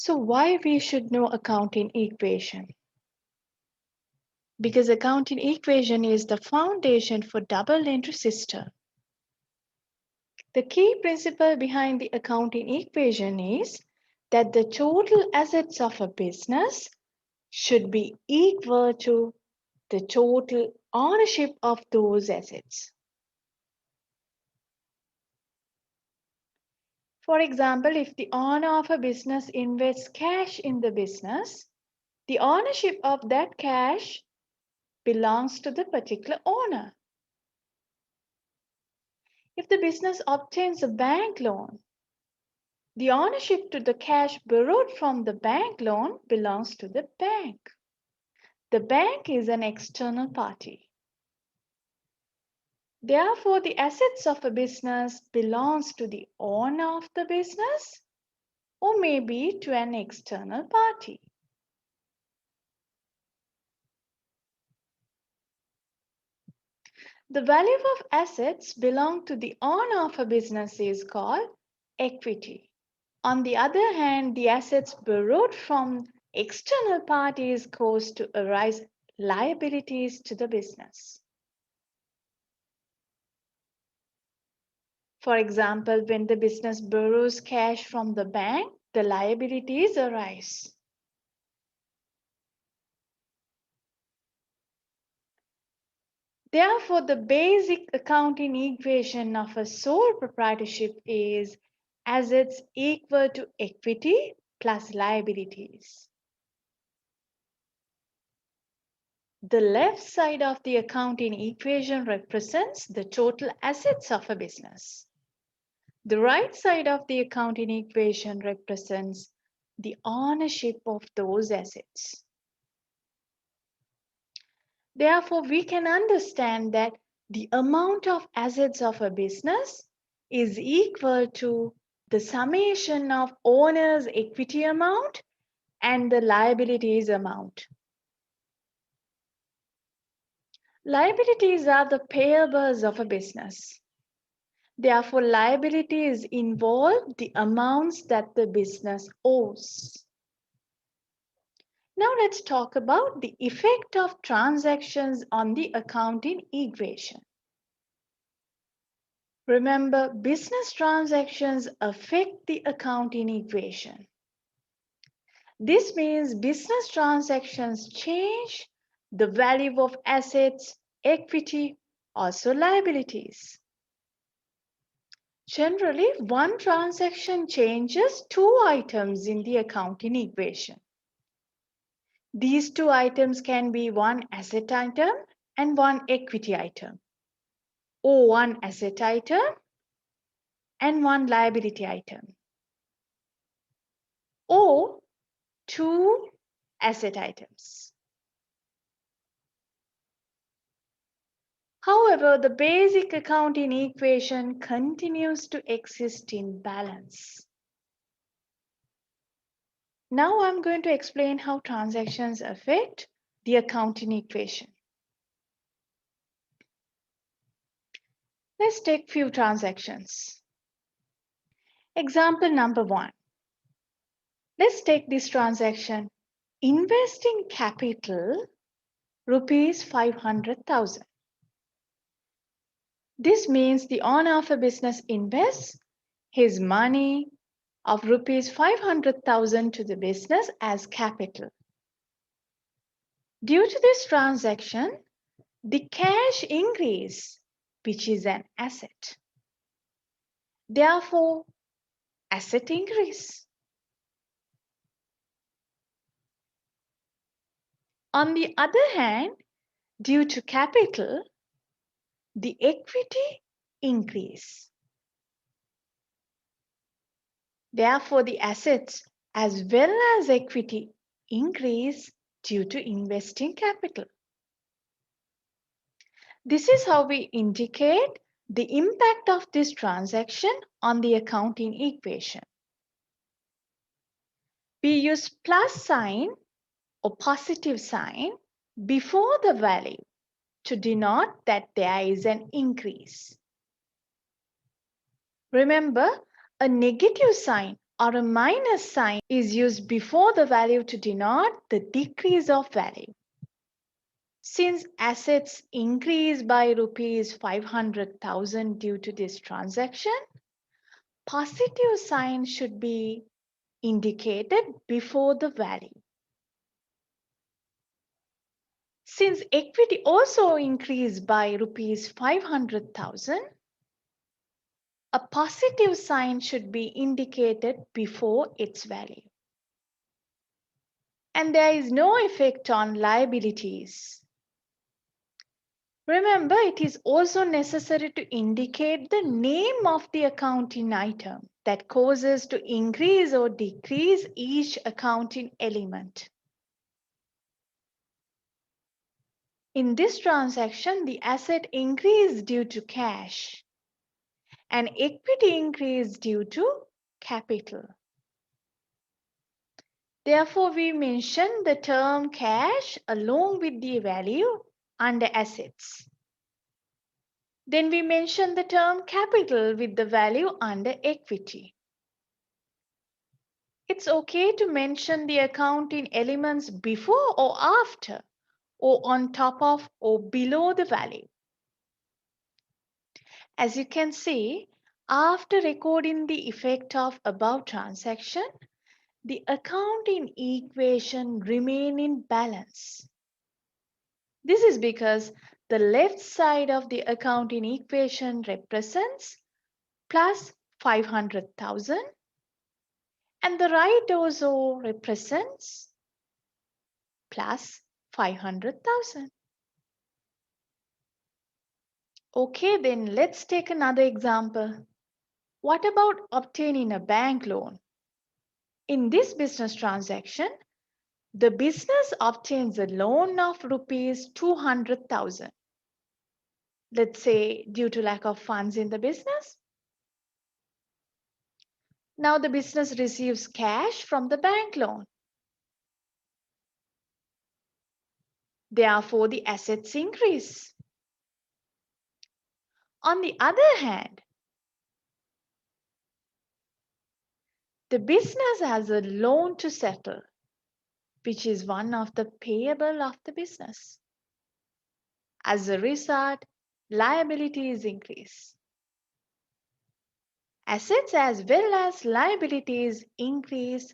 So why we should know accounting equation? Because accounting equation is the foundation for double entry system. The key principle behind the accounting equation is that the total assets of a business should be equal to the total ownership of those assets. For example, if the owner of a business invests cash in the business, the ownership of that cash belongs to the particular owner. If the business obtains a bank loan, the ownership to the cash borrowed from the bank loan belongs to the bank. The bank is an external party. Therefore, the assets of a business belongs to the owner of the business or maybe to an external party. The value of assets belong to the owner of a business is called equity. On the other hand, the assets borrowed from external parties cause to arise liabilities to the business. For example, when the business borrows cash from the bank, the liabilities arise. Therefore, the basic accounting equation of a sole proprietorship is assets equal to equity plus liabilities. The left side of the accounting equation represents the total assets of a business. The right side of the accounting equation represents the ownership of those assets. Therefore, we can understand that the amount of assets of a business is equal to the summation of owner's equity amount and the liabilities amount. Liabilities are the payables of a business. Therefore, liabilities involve the amounts that the business owes. Now let's talk about the effect of transactions on the accounting equation. Remember, business transactions affect the accounting equation. This means business transactions change the value of assets, equity, also liabilities. Generally, one transaction changes two items in the accounting equation. These two items can be one asset item and one equity item, or one asset item and one liability item, or two asset items. However, the basic accounting equation continues to exist in balance. Now I'm going to explain how transactions affect the accounting equation. Let's take few transactions. Example number 1. Let's take this transaction. Investing capital rupees 500,000. This means the owner of a business invests his money of rupees 500,000 to the business as capital. Due to this transaction, the cash increase, which is an asset. Therefore, asset increase. On the other hand, due to capital, the equity increase. Therefore, the assets as well as equity increase due to investing capital. This is how we indicate the impact of this transaction on the accounting equation. We use plus sign or positive sign before the value to denote that there is an increase. Remember, a negative sign or a minus sign is used before the value to denote the decrease of value. Since assets increase by rupees 500,000 due to this transaction, positive sign should be indicated before the value. Since equity also increased by rupees 500,000, a positive sign should be indicated before its value. And there is no effect on liabilities. Remember, it is also necessary to indicate the name of the accounting item that causes to increase or decrease each accounting element. In this transaction, the asset increased due to cash and equity increased due to capital. Therefore, we mention the term cash along with the value under assets. Then we mention the term capital with the value under equity. It's okay to mention the accounting elements before or after, or on top of or below the value. As you can see, after recording the effect of above transaction, the accounting equation remain in balance. This is because the left side of the accounting equation represents plus 500,000 and the right also represents plus 500,000. Okay, then let's take another example. What about obtaining a bank loan? In this business transaction, the business obtains a loan of rupees 200,000. Let's say due to lack of funds in the business. Now the business receives cash from the bank loan. Therefore, the assets increase. On the other hand, the business has a loan to settle, which is one of the payable of the business. As a result, liabilities increase. Assets as well as liabilities increase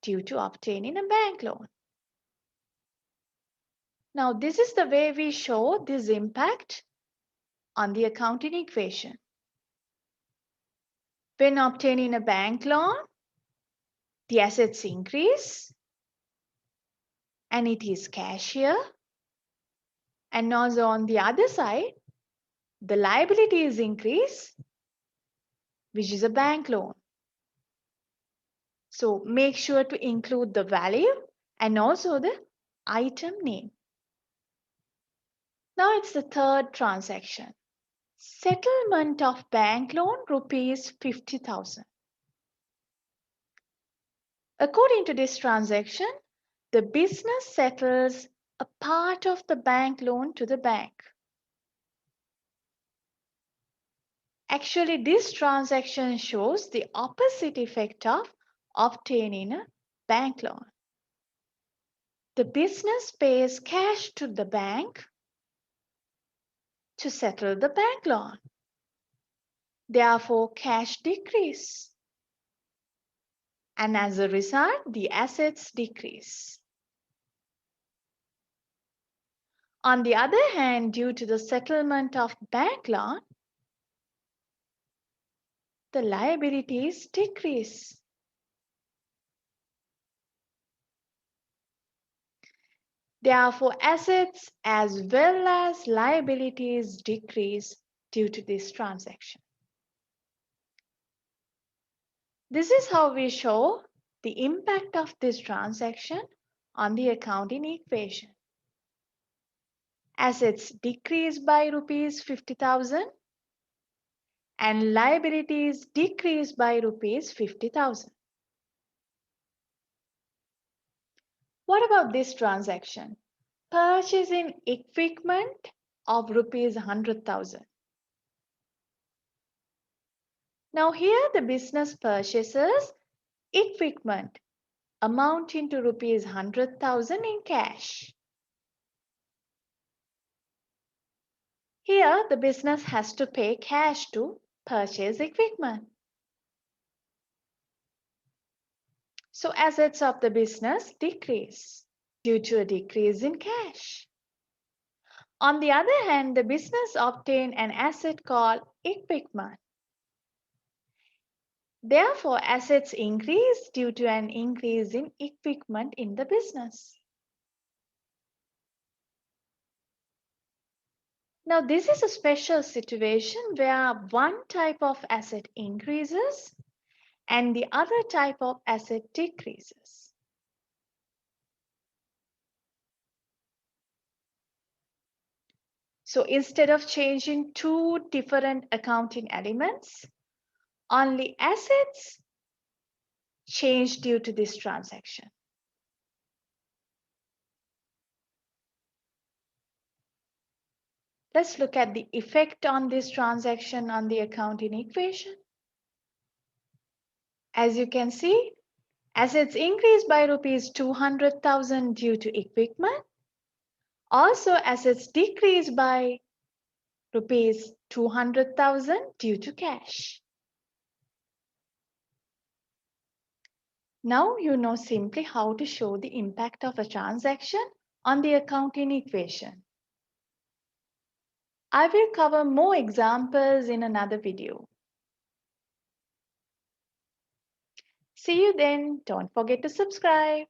due to obtaining a bank loan. Now, this is the way we show this impact on the accounting equation. When obtaining a bank loan, the assets increase and it is cash here. And also on the other side, the liabilities increase, which is a bank loan. So make sure to include the value and also the item name. Now it's the third transaction. Settlement of bank loan rupees 50,000. According to this transaction, the business settles a part of the bank loan to the bank. Actually, this transaction shows the opposite effect of obtaining a bank loan. The business pays cash to the bank to settle the bank loan. Therefore, cash decrease. And as a result, the assets decrease. On the other hand, due to the settlement of bank loan, the liabilities decrease. Therefore, assets as well as liabilities decrease due to this transaction. This is how we show the impact of this transaction on the accounting equation. Assets decrease by rupees 50,000 and liabilities decrease by rupees 50,000. What about this transaction? Purchasing equipment of rupees 100,000. Now here the business purchases equipment amounting to rupees 100,000 in cash. Here, the business has to pay cash to purchase equipment. So assets of the business decrease due to a decrease in cash. On the other hand, the business obtained an asset called equipment. Therefore, assets increase due to an increase in equipment in the business. Now, this is a special situation where one type of asset increases and the other type of asset decreases. So instead of changing two different accounting elements, only assets change due to this transaction. Let's look at the effect on this transaction on the accounting equation. As you can see, assets increase by rupees 200,000 due to equipment. Also, assets decrease by rupees 200,000 due to cash. Now you know simply how to show the impact of a transaction on the accounting equation. I will cover more examples in another video. See you then. Don't forget to subscribe.